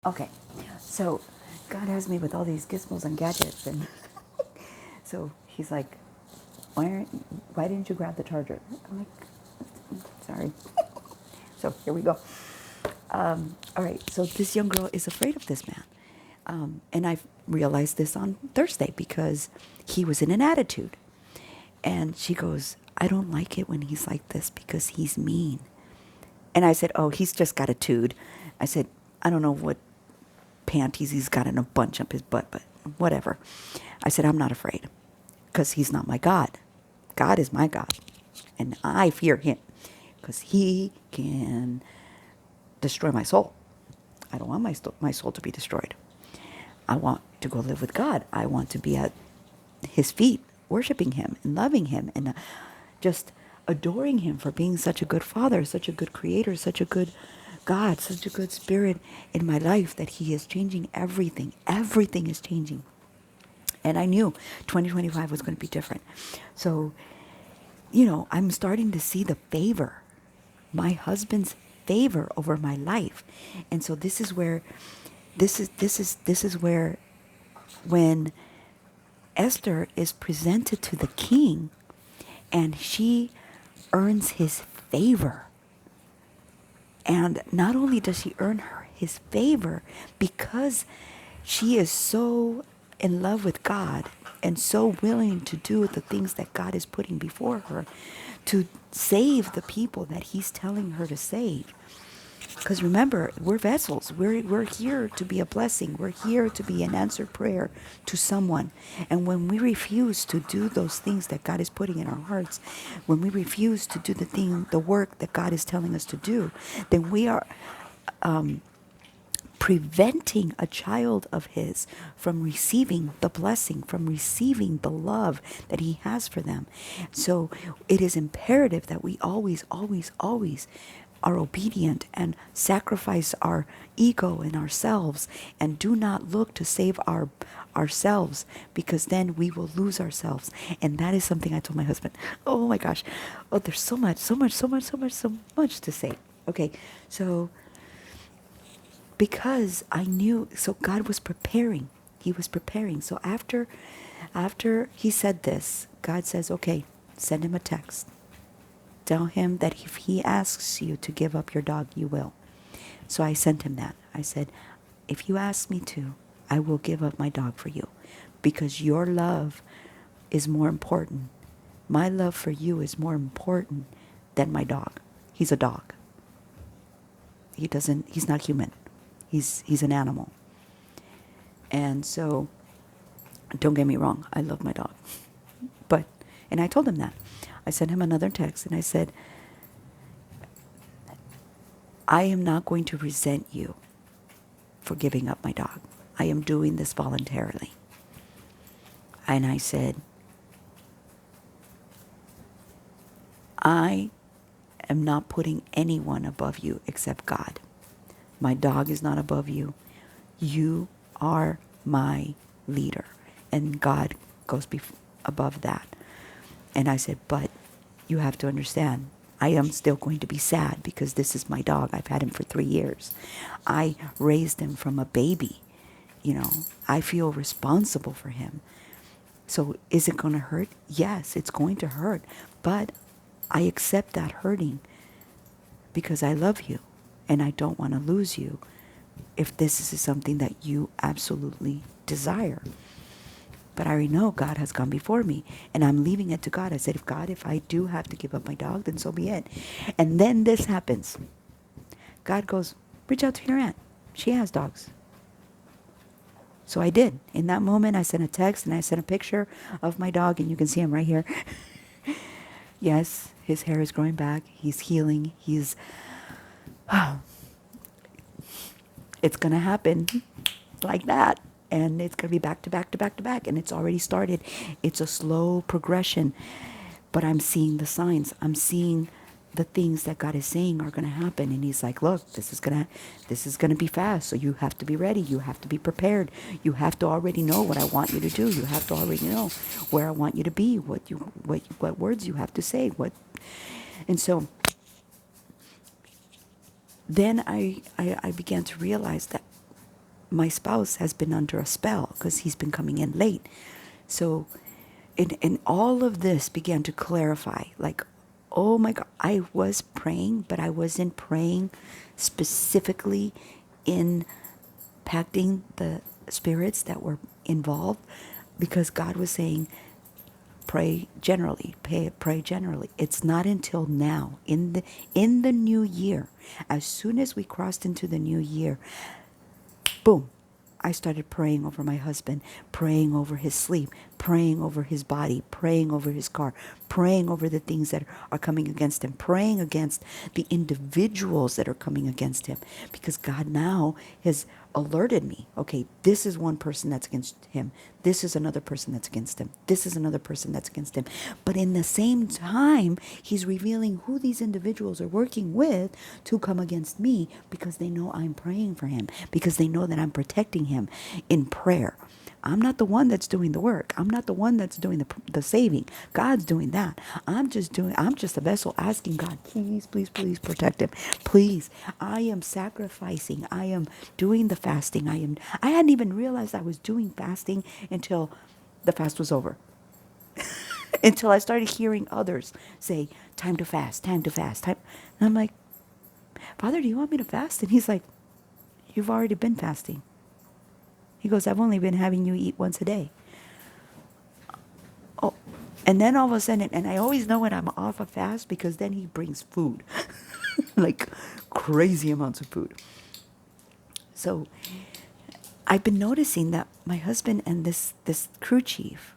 Okay, so God has me with all these gizmos and gadgets, and so He's like, why didn't you grab the charger? I'm like, sorry. So here we go. All right, so this young girl is afraid of this man. And I realized this on Thursday because he was in an attitude. And she goes, I don't like it when he's like this because he's mean. And I said, oh, he's just got a tude. I said, I don't know what panties he's got in a bunch up his butt, but whatever. I said, I'm not afraid because he's not my God. God is my God. And I fear him because he can destroy my soul. I don't want my soul to be destroyed. I want to go live with God. I want to be at his feet, worshiping him and loving him and just adoring him for being such a good father, such a good creator, such a good God, such a good spirit in my life that he is changing everything. Everything is changing. And I knew 2025 was going to be different. So, I'm starting to see the favor, my husband's favor over my life. And so this is where when Esther is presented to the king and she earns his favor. And not only does she earn his favor because she is so in love with God and so willing to do the things that God is putting before her to save the people that he's telling her to save. Because remember, we're vessels. We're here to be a blessing. We're here to be an answered prayer to someone. And when we refuse to do those things that God is putting in our hearts, when we refuse to do the work that God is telling us to do, then we are preventing a child of his from receiving the blessing, from receiving the love that he has for them. So it is imperative that we always, always, always are obedient and sacrifice our ego and ourselves and do not look to save ourselves, because then we will lose ourselves. And that is something I told my husband. Oh my gosh. Oh, there's so much, so much, so much, so much, so much to say. Okay, so because I knew, so God was preparing. He was preparing. So after he said this, God says, okay, send him a text. Tell him that if he asks you to give up your dog, you will. So I sent him that. I said, if you ask me to, I will give up my dog for you because your love is more important. My love for you is more important than my dog. He's a dog. He's not human. He's an animal. And so, don't get me wrong, I love my dog. And I told him that. I sent him another text and I said, I am not going to resent you for giving up my dog. I am doing this voluntarily. And I said, I am not putting anyone above you except God. My dog is not above you. You are my leader. And God goes above that. And I said, but you have to understand, I am still going to be sad because this is my dog. I've had him for 3 years. I raised him from a baby. I feel responsible for him. So is it going to hurt? Yes, it's going to hurt. But I accept that hurting because I love you and I don't want to lose you if this is something that you absolutely desire. But I already know God has gone before me and I'm leaving it to God. I said, if I do have to give up my dog, then so be it. And then this happens. God goes, reach out to your aunt. She has dogs. So I did. In that moment, I sent a text and I sent a picture of my dog, and you can see him right here. Yes, his hair is growing back. He's healing. It's going to happen like that. And it's going to be back to back to back to back. And it's already started. It's a slow progression. But I'm seeing the signs. I'm seeing the things that God is saying are going to happen. And he's like, look, this is going to be fast. So you have to be ready. You have to be prepared. You have to already know what I want you to do. You have to already know where I want you to be, what words you have to say, and so then I began to realize that my spouse has been under a spell because he's been coming in late. So, and all of this began to clarify. Like, oh my God, I was praying, but I wasn't praying specifically in impacting the spirits that were involved, because God was saying, pray generally, pray generally. It's not until now, in the new year, as soon as we crossed into the new year, boom, I started praying over my husband, praying over his sleep, praying over his body, praying over his car, praying over the things that are coming against him, praying against the individuals that are coming against him. Because God now has alerted me. Okay, this is one person that's against him. This is another person that's against him. This is another person that's against him. But in the same time, he's revealing who these individuals are working with to come against me, because they know I'm praying for him, because they know that I'm protecting him in prayer. I'm not the one that's doing the work. I'm not the one that's doing the saving. God's doing that. I'm just a vessel asking God, please, please, please protect him. Please. I am sacrificing. I am doing the fasting. I hadn't even realized I was doing fasting until the fast was over. Until I started hearing others say, time to fast, time to fast. Time. And I'm like, Father, do you want me to fast? And he's like, you've already been fasting. He goes, I've only been having you eat once a day. Oh, and then all of a sudden, and I always know when I'm off a fast, because then he brings food, like crazy amounts of food. So I've been noticing that my husband and this crew chief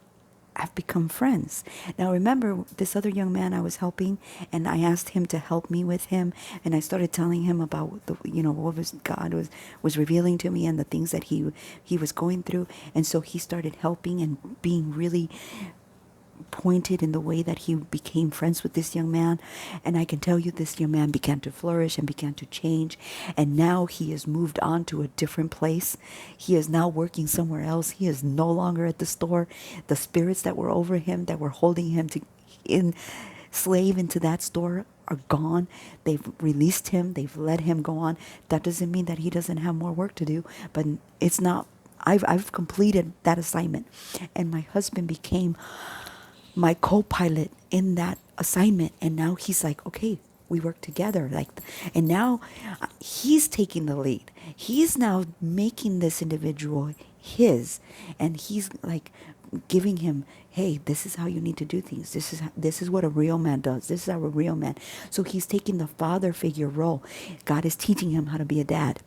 have become friends. Now remember this other young man I was helping, and I asked him to help me with him, and I started telling him about the, what was God was revealing to me, and the things that he was going through. And so he started helping and being really pointed in the way that he became friends with this young man. And I can tell you, this young man began to flourish and began to change, and now he has moved on to a different place. He is now working somewhere else. He is no longer at the store. The spirits that were over him, that were holding him to in slave into that store, are gone. They've released him. They've let him go on. That doesn't mean that he doesn't have more work to do, but it's not. I've completed that assignment, and my husband became my co-pilot in that assignment. And now he's like, okay, we work together, like, and now he's taking the lead. He's now making this individual his, and he's like giving him, hey, this is how you need to do things. This is what a real man does. This is how a real man. So he's taking the father figure role. God is teaching him how to be a dad.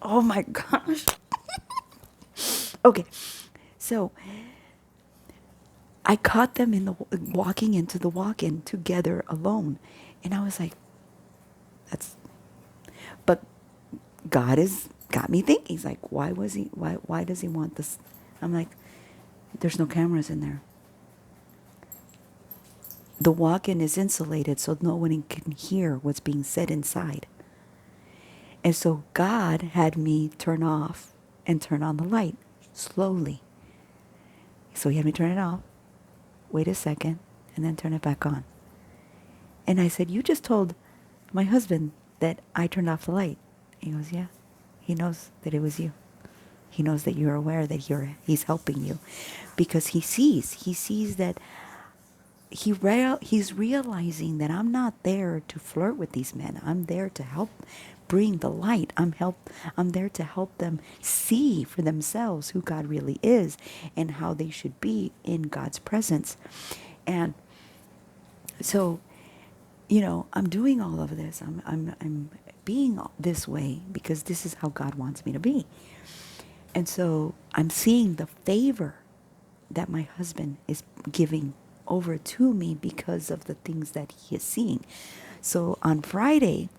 Oh my gosh. Okay, so I caught them walking into the walk-in together alone. And I was like, that's, but God has got me thinking. He's like, why does he want this? I'm like, there's no cameras in there. The walk-in is insulated so no one can hear what's being said inside. And so God had me turn off and turn on the light slowly. So he had me turn it off, wait a second, and then turn it back on. And I said, you just told my husband that I turned off the light. He goes, yeah. He knows that it was you. He knows that you're aware that he's helping you, because he sees that he's realizing that I'm not there to flirt with these men. I'm there to help bring the light. I'm there to help them see for themselves who God really is and how they should be in God's presence. And so, I'm doing all of this. I'm being this way because this is how God wants me to be. And so I'm seeing the favor that my husband is giving over to me because of the things that he is seeing. So on Friday,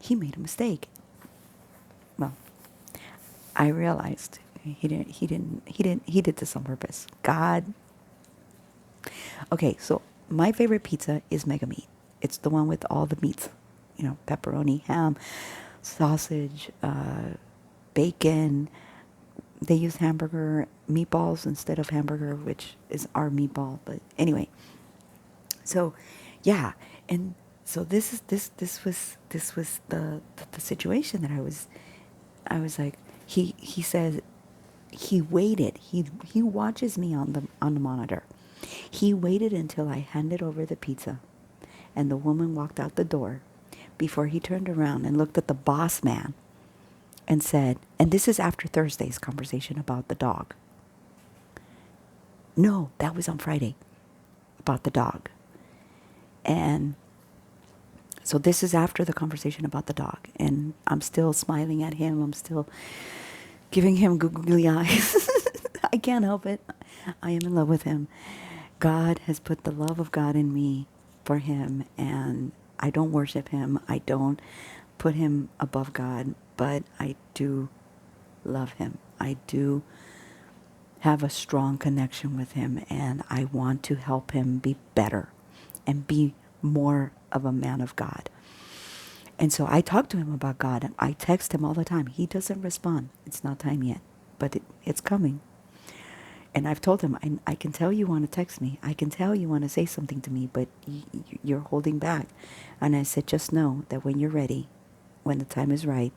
he made a mistake. Well, I realized he did this on purpose. God. Okay, so my favorite pizza is Mega Meat. It's the one with all the meats, pepperoni, ham, sausage, bacon. They use hamburger meatballs instead of hamburger, which is our meatball. But anyway, so yeah, and so this was the situation that I was like, he says, he waited. He watches me on the monitor. He waited until I handed over the pizza and the woman walked out the door before he turned around and looked at the boss man and said, and this is after Thursday's conversation about the dog. No, that was on Friday, about the dog. And so this is after the conversation about the dog. And I'm still smiling at him. I'm still giving him googly eyes. I can't help it. I am in love with him. God has put the love of God in me for him. And I don't worship him. I don't put him above God. But I do love him. I do have a strong connection with him. And I want to help him be better and be more of a man of God. And so I talk to him about God. I text him all the time. He doesn't respond. It's not time yet, but it's coming. And I've told him, I can tell you want to text me. I can tell you want to say something to me, but you're holding back. And I said, just know that when you're ready, when the time is right,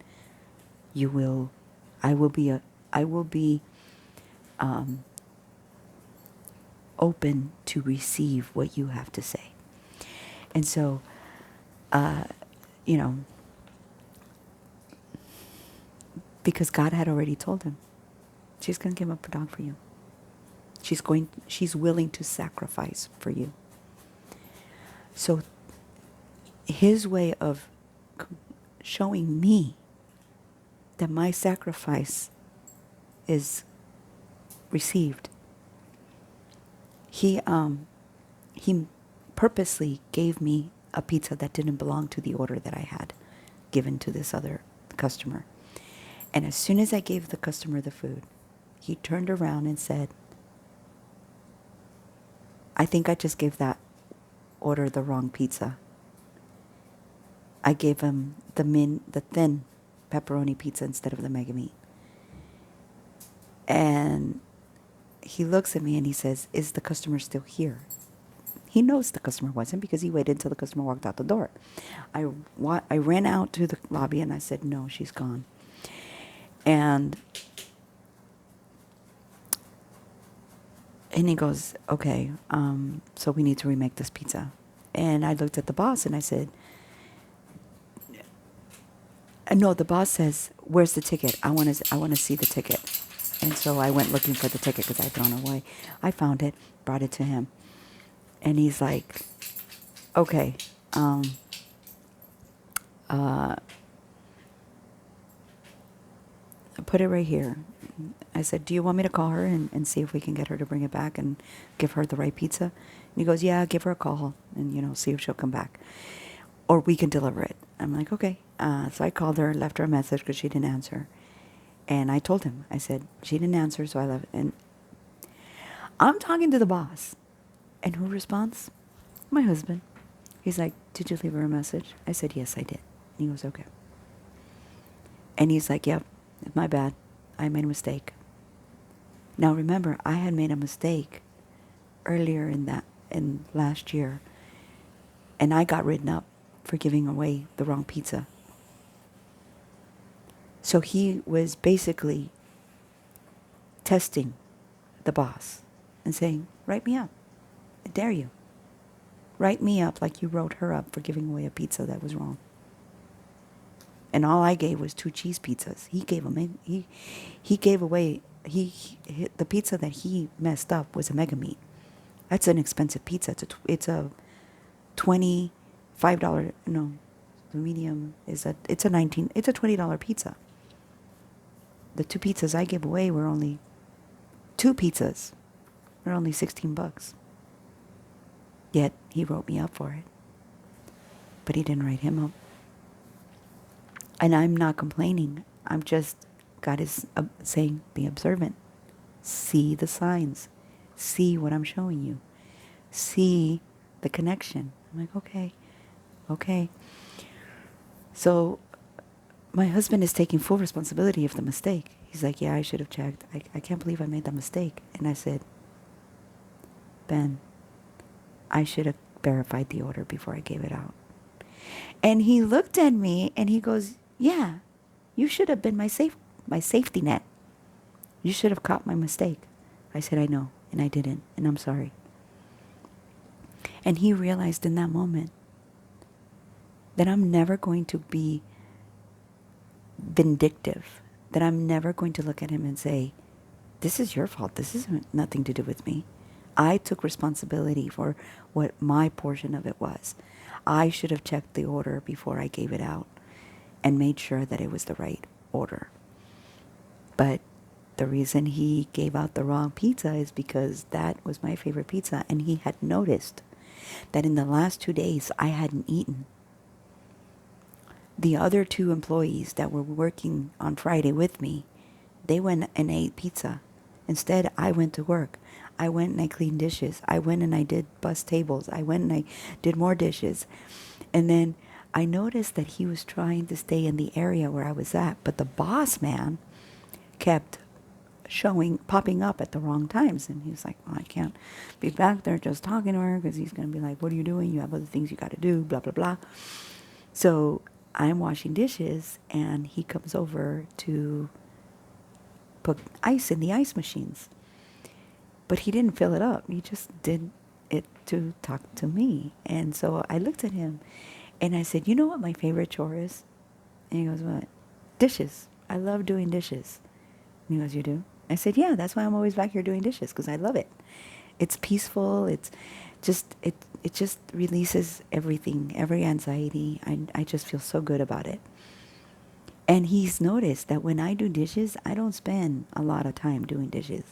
I will be open to receive what you have to say. And so, you know, because God had already told him, she's going to give up a dog for you. She's willing to sacrifice for you. So his way of showing me that my sacrifice is received, he purposely gave me a pizza that didn't belong to the order that I had given to this other customer. And as soon as I gave the customer the food, he turned around and said, I think I just gave that order the wrong pizza. I gave him the thin pepperoni pizza instead of the mega meat. And he looks at me and he says, is the customer still here? He knows the customer wasn't because he waited until the customer walked out the door. I ran out to the lobby and I said, no, she's gone. And he goes, okay, so we need to remake this pizza. And I looked at the boss and I said, no, the boss says, where's the ticket? I want to see the ticket. And so I went looking for the ticket because I'd thrown it away. I found it, brought it to him. And he's like, okay, put it right here. I said, do you want me to call her and see if we can get her to bring it back and give her the right pizza? And he goes, yeah, give her a call and, see if she'll come back. Or we can deliver it. I'm like, okay. So I called her, left her a message because she didn't answer. And I told him, I said, she didn't answer, so I left. And I'm talking to the boss. And who responds? My husband. He's like, did you leave her a message? I said, yes, I did. And he goes, okay. And he's like, yep, my bad. I made a mistake. Now remember, I had made a mistake earlier in last year. And I got written up for giving away the wrong pizza. So he was basically testing the boss and saying, write me up. I dare you. Write me up like you wrote her up for giving away a pizza that was wrong. And all I gave was 2 cheese pizzas. He gave them. He gave away. The pizza that he messed up was a mega meat. That's an expensive pizza. It's a $25. No, the medium is it's a $20 pizza. The 2 pizzas I gave away were only 2 pizzas. They're only $16. Yet he wrote me up for it. But he didn't write him up. And I'm not complaining. God is saying, be observant. See the signs. See what I'm showing you. See the connection. I'm like, okay. So my husband is taking full responsibility of the mistake. He's like, yeah, I should have checked. I can't believe I made that mistake. And I said, Ben, I should have verified the order before I gave it out. And he looked at me and he goes, yeah, you should have been my my safety net. You should have caught my mistake. I said, I know, and I didn't, and I'm sorry. And he realized in that moment that I'm never going to be vindictive, that I'm never going to look at him and say, this is your fault. This has nothing to do with me. I took responsibility for what my portion of it was. I should have checked the order before I gave it out and made sure that it was the right order. But the reason he gave out the wrong pizza is because that was my favorite pizza, and he had noticed that in the last 2 days I hadn't eaten. The other 2 employees that were working on Friday with me, they went and ate pizza. Instead, I went to work. I went and I cleaned dishes. I went and I did bus tables. I went and I did more dishes. And then I noticed that he was trying to stay in the area where I was at, but the boss man kept popping up at the wrong times. And he was like, well, I can't be back there just talking to her because he's going to be like, what are you doing? You have other things you got to do, blah, blah, blah. So I'm washing dishes, and he comes over to put ice in the ice machines. But he didn't fill it up. He just did it to talk to me. And so I looked at him, and I said, you know what my favorite chore is? And he goes, what? Dishes. I love doing dishes. And he goes, you do? I said, yeah, that's why I'm always back here doing dishes, because I love it. It's peaceful. It just releases everything, every anxiety. I just feel so good about it. And he's noticed that when I do dishes, I don't spend a lot of time doing dishes.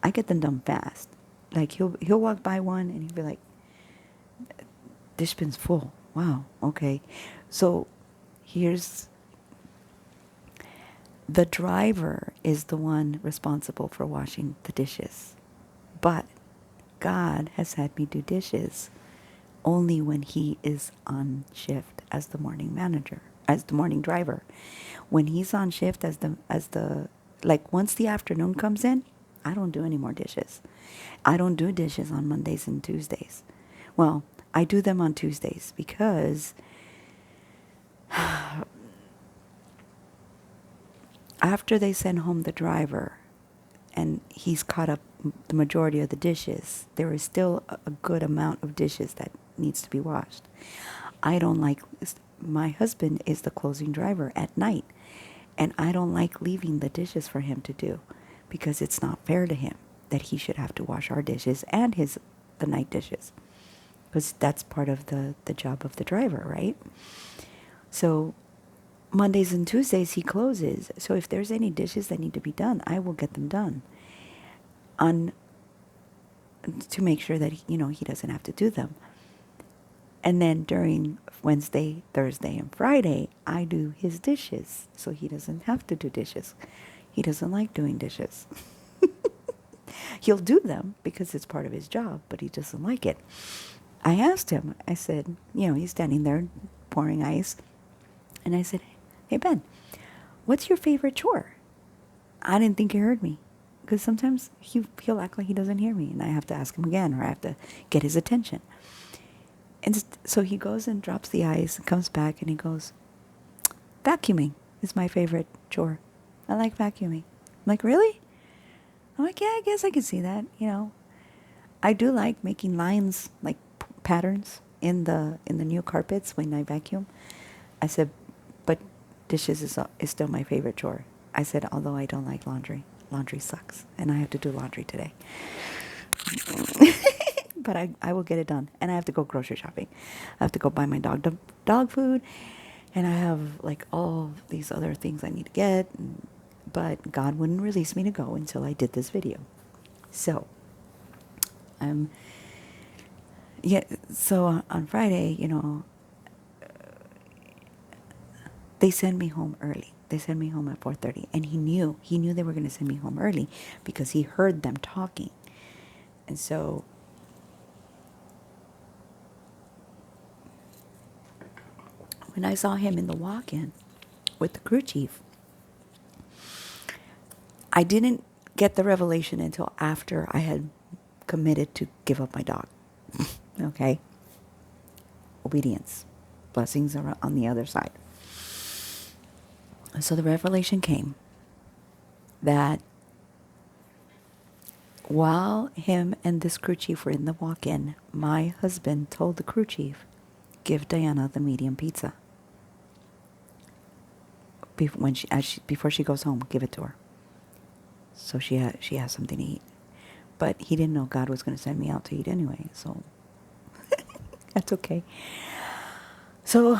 I get them done fast. Like he'll walk by one and he'll be like, dish bin's full. Wow, okay. So here's the driver is the one responsible for washing the dishes. But God has had me do dishes only when he is on shift as the morning manager, as the morning driver. When he's on shift as the like once the afternoon comes in, I don't do any more dishes. I don't do dishes on Mondays and Tuesdays. Well, I do them on Tuesdays because after they send home the driver and he's caught up the majority of the dishes, there is still a good amount of dishes that needs to be washed. I don't like, my husband is the closing driver at night, and I don't like leaving the dishes for him to do because it's not fair to him that he should have to wash our dishes and the night dishes, because that's part of the job of the driver, right? So Mondays and Tuesdays he closes. So if there's any dishes that need to be done, I will get them done to make sure that he doesn't have to do them. And then during Wednesday, Thursday, and Friday, I do his dishes, so he doesn't have to do dishes. He doesn't like doing dishes. He'll do them because it's part of his job, but he doesn't like it. I asked him, I said, he's standing there pouring ice, and I said, hey, Ben, what's your favorite chore? I didn't think he heard me, because sometimes he'll act like he doesn't hear me, and I have to ask him again, or I have to get his attention. And so he goes and drops the ice and comes back, and he goes, vacuuming is my favorite chore. I like vacuuming. I'm like, really? I'm like, yeah, I guess I can see that. I do like making lines, like patterns in the new carpets when I vacuum. I said, but dishes is still my favorite chore. I said, although I don't like laundry. Laundry sucks, and I have to do laundry today. But I will get it done. And I have to go grocery shopping. I have to go buy my dog food. And I have like all these other things I need to get. But God wouldn't release me to go until I did this video. So, so on Friday, they send me home early. They send me home at 4:30. And he knew they were going to send me home early because he heard them talking. And so when I saw him in the walk-in with the crew chief, I didn't get the revelation until after I had committed to give up my dog. Okay? Obedience. Blessings are on the other side. So the revelation came that while him and this crew chief were in the walk-in, my husband told the crew chief, give Diana the medium pizza. Before she goes home, give it to her. So she has something to eat. But he didn't know God was going to send me out to eat anyway, so that's okay. So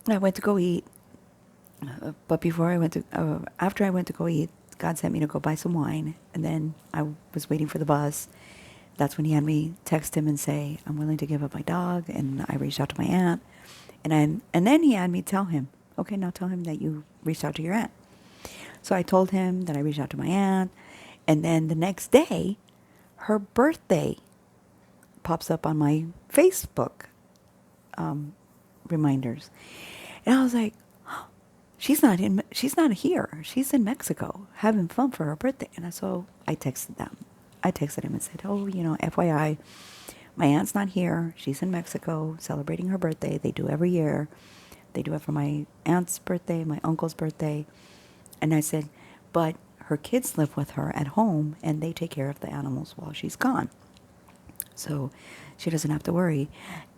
I went to go eat. But after I went to go eat, God sent me to go buy some wine. And then I was waiting for the bus. That's when he had me text him and say, I'm willing to give up my dog. And I reached out to my aunt. And then he had me tell him, okay, now tell him that you reached out to your aunt. So I told him that I reached out to my aunt. And then the next day, her birthday pops up on my Facebook reminders. And I was like, she's not here. She's in Mexico having fun for her birthday. And so I texted them. I texted him and said, oh, FYI, my aunt's not here. She's in Mexico celebrating her birthday. They do every year. They do it for my aunt's birthday, my uncle's birthday. And I said, but her kids live with her at home and they take care of the animals while she's gone. So she doesn't have to worry.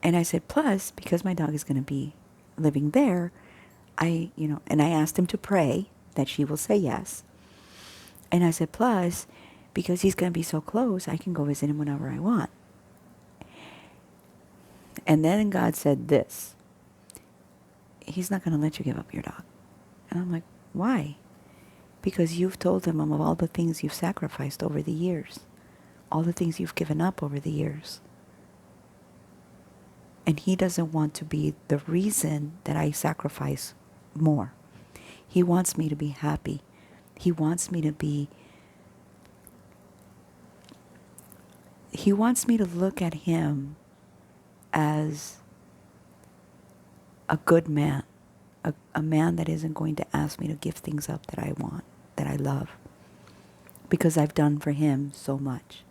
And I said, plus, because my dog is going to be living there, and I asked him to pray that she will say yes. And I said, plus, because he's going to be so close, I can go visit him whenever I want. And then God said this, he's not going to let you give up your dog. And I'm like, why? Because you've told him of all the things you've sacrificed over the years, all the things you've given up over the years. And he doesn't want to be the reason that I sacrifice more. He wants me to be happy. He wants me to look at him as a good man, a man that isn't going to ask me to give things up that I want, that I love, because I've done for him so much.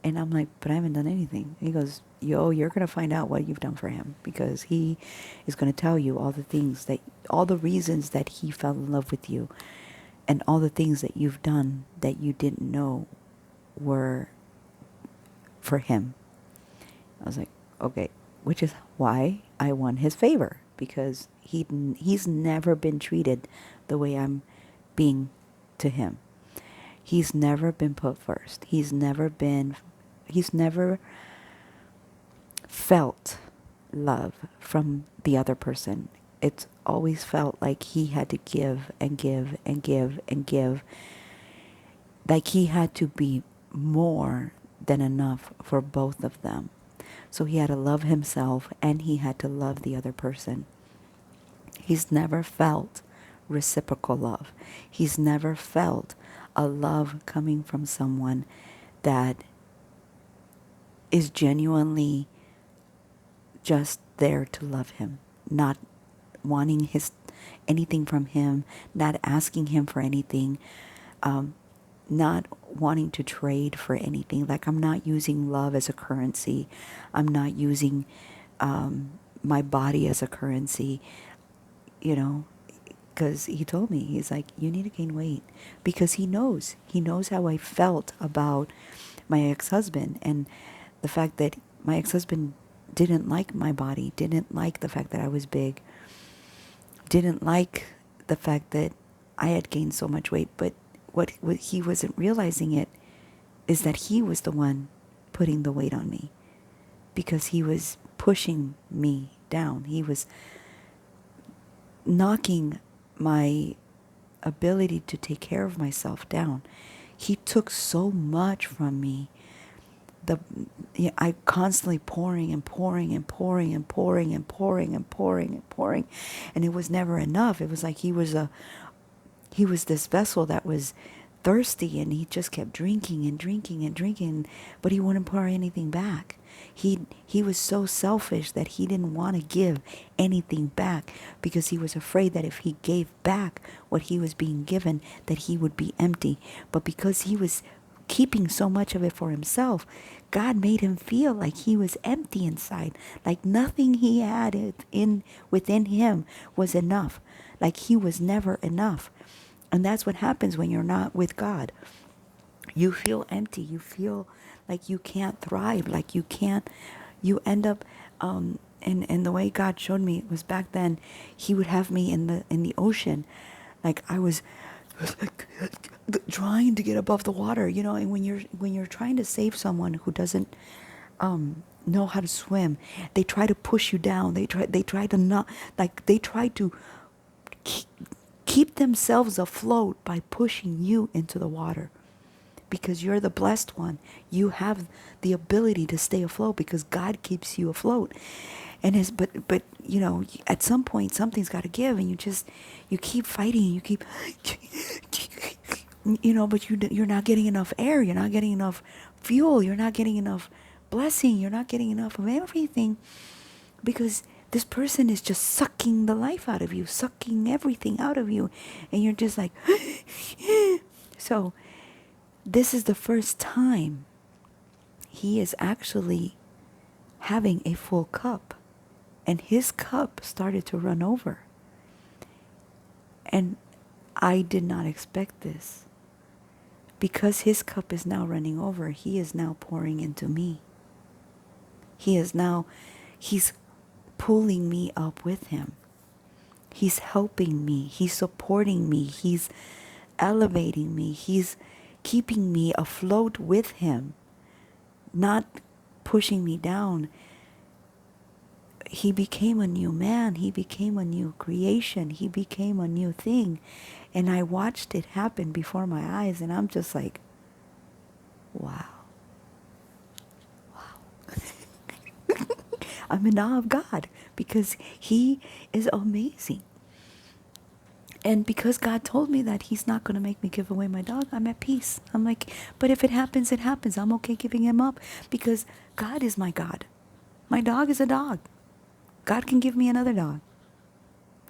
And I'm like, but I haven't done anything. He goes, you're going to find out what you've done for him, because he is going to tell you all the reasons that he fell in love with you, and all the things that you've done that you didn't know were for him. I was like, okay, which is why I won his favor, because he's never been treated the way I'm being to him. He's never been put first. He's never felt love from the other person. It's always felt like he had to give and give and give and give. Like he had to be more than enough for both of them. So he had to love himself and he had to love the other person. He's never felt reciprocal love. He's never felt a love coming from someone that is genuinely just there to love him, not wanting anything from him, not asking him for anything, not wanting to trade for anything. Like, I'm not using love as a currency. I'm not using my body as a currency, because he told me, he's like, you need to gain weight, because he knows how I felt about my ex-husband, and the fact that my ex-husband didn't like my body, didn't like the fact that I was big, didn't like the fact that I had gained so much weight. But what he wasn't realizing it is that he was the one putting the weight on me, because he was pushing me down. He was knocking my ability to take care of myself down. He took so much from me. I constantly pouring and pouring and pouring and pouring and pouring and pouring and pouring, and it was never enough. It was like he was this vessel that was thirsty, and he just kept drinking and drinking and drinking, but he wouldn't pour anything back. He was so selfish that he didn't want to give anything back, because he was afraid that if he gave back what he was being given, that he would be empty. But because he was keeping so much of it for himself, God made him feel like he was empty inside, like nothing he had within him was enough, like he was never enough. And that's what happens when you're not with God. You feel empty. You feel like you can't thrive, like you can't, you end up, and the way God showed me was back then, he would have me in the ocean. Like I was trying to get above the water, you know, and when you're trying to save someone who doesn't know how to swim, they try to push you down. They try to not, like they try to keep, keep themselves afloat by pushing you into the water. Because you're the blessed one. You have the ability to stay afloat because God keeps you afloat. And but you know, at some point something's got to give, and you keep fighting, you keep you know, but you're not getting enough air, you're not getting enough fuel, you're not getting enough blessing, you're not getting enough of everything, because this person is just sucking the life out of you, sucking everything out of you, and you're just like so this is the first time he is actually having a full cup, and his cup started to run over. And I did not expect this. Because his cup is now running over, he is now pouring into me. He's pulling me up with him. He's helping me. He's supporting me. He's elevating me. He's keeping me afloat with him, not pushing me down. He became a new man. He became a new creation. He became a new thing. And I watched it happen before my eyes, and I'm just like, wow. Wow. I'm in awe of God because he is amazing. And because God told me that he's not going to make me give away my dog, I'm at peace. I'm like, but if it happens, it happens. I'm okay giving him up because God is my God. My dog is a dog. God can give me another dog.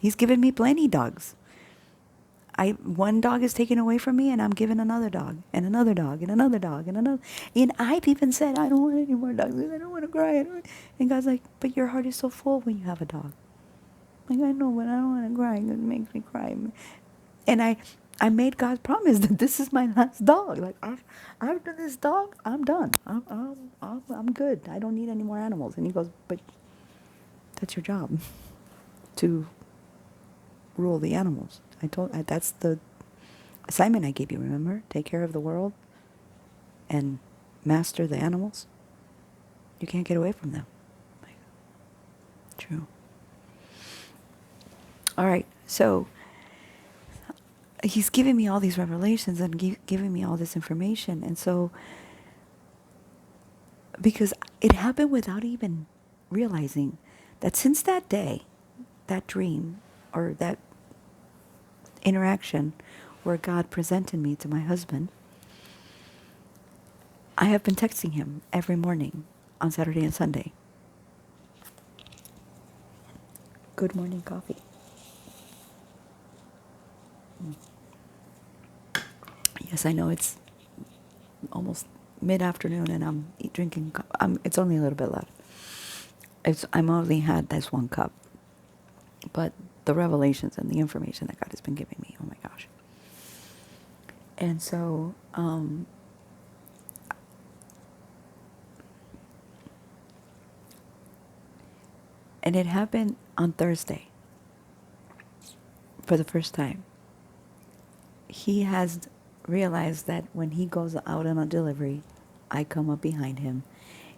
He's given me plenty dogs. One dog is taken away from me, and I'm given another dog, and another dog, and another dog, and another. And I've even said, I don't want any more dogs. I don't want to cry. And God's like, but your heart is so full when you have a dog. Like, I know, but I don't want to cry. It makes me cry. And I made God promise that this is my last dog. Like, after this dog, I'm done. I'm good. I don't need any more animals. And he goes, but that's your job, to rule the animals. That's the assignment I gave you, remember? Take care of the world and master the animals. You can't get away from them. Like, true. All right, so he's giving me all these revelations and giving me all this information. And so, because it happened without even realizing that since that day, that dream, or that interaction where God presented me to my husband, I have been texting him every morning on Saturday and Sunday. Good morning coffee. Yes, I know it's almost mid-afternoon and I'm drinking. It's only a little bit left. I'm only had this one cup, but the revelations and the information that God has been giving me, oh my gosh. And so, and it happened on Thursday for the first time. He has realized that when he goes out on a delivery, I come up behind him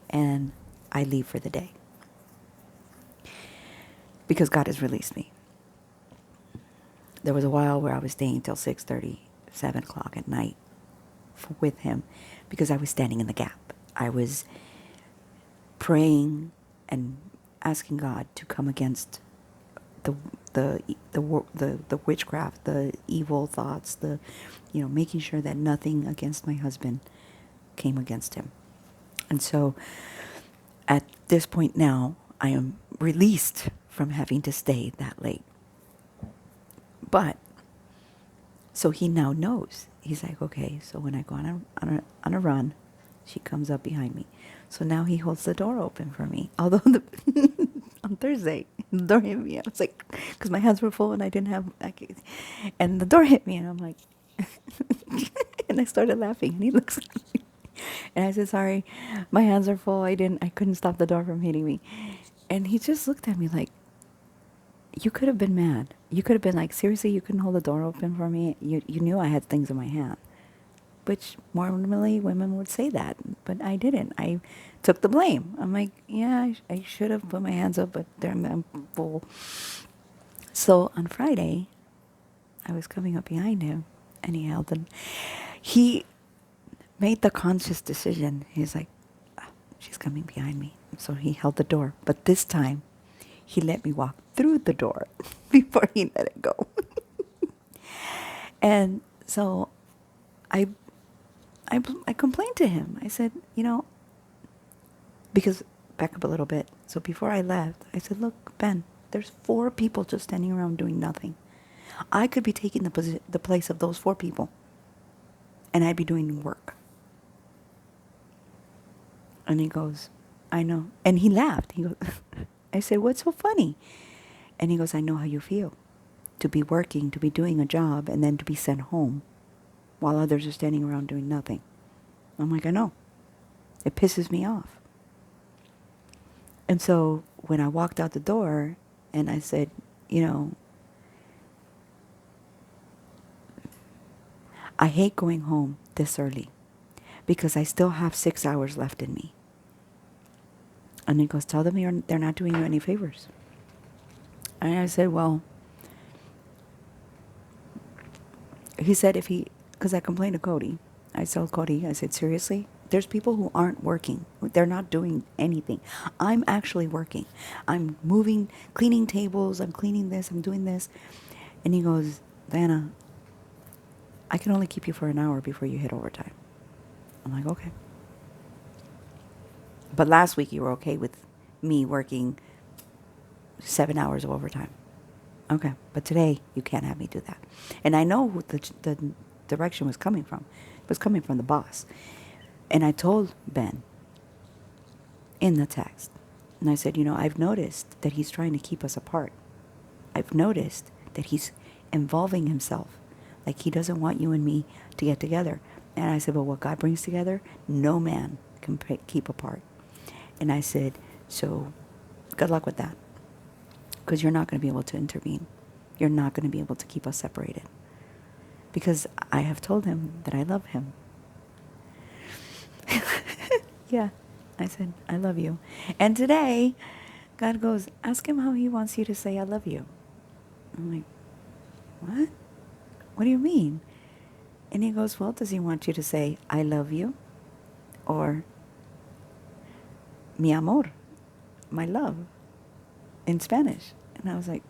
and I leave for the day. Because God has released me. There was a while where I was staying till 6:30, 7 o'clock at night with him because I was standing in the gap. I was praying and asking God to come against the witchcraft, the evil thoughts, making sure that nothing against my husband came against him. And so at this point now, I am released from having to stay that late. But so he now knows. He's like, okay, so when I go on a run, she comes up behind me. So now he holds the door open for me. Although on Thursday. The door hit me. I was like, because my hands were full and I didn't have, and the door hit me, and I'm like, and I started laughing, and he looks at me, and I said, sorry, my hands are full. I couldn't stop the door from hitting me, and he just looked at me like, you could have been mad. You could have been like, seriously, you couldn't hold the door open for me. You knew I had things in my hand. Which normally women would say that, but I didn't. I took the blame. I'm like, yeah, I should have put my hands up, but I'm full. So on Friday, I was coming up behind him, and he held the. He made the conscious decision. He's like, "Ah, she's coming behind me. So he held the door, but this time, he let me walk through the door before he let it go. And so I I complained to him. I said, because back up a little bit. So before I left, I said, look, Ben, there's 4 people just standing around doing nothing. I could be taking the place of those 4 people, and I'd be doing work. And he goes, I know. And he laughed. He goes, I said, what's so funny? And he goes, I know how you feel. To be working, to be doing a job, and then to be sent home while others are standing around doing nothing. I'm like, I know. It pisses me off. And so when I walked out the door and I said, I hate going home this early because I still have 6 hours left in me. And he goes, tell them they're not doing you any favors. And I said, well, he said because I complained to Cody. I told Cody, I said, seriously? There's people who aren't working. They're not doing anything. I'm actually working. I'm moving, cleaning tables. I'm cleaning this. I'm doing this. And he goes, Diana, I can only keep you for an hour before you hit overtime. I'm like, okay. But last week you were okay with me working 7 hours of overtime. Okay, but today you can't have me do that. And I know who the direction was coming from. It was coming from the boss. And I told Ben in the text, and I said, I've noticed that he's trying to keep us apart. I've noticed that he's involving himself. Like he doesn't want you and me to get together. And I said, but what God brings together, no man can keep apart. And I said, so good luck with that. Because you're not going to be able to intervene. You're not going to be able to keep us separated. Because I have told him that I love him. Yeah, I said, I love you. And today, God goes, ask him how he wants you to say I love you. I'm like, what? What do you mean? And he goes, well, does he want you to say I love you? Or mi amor, my love, in Spanish? And I was like,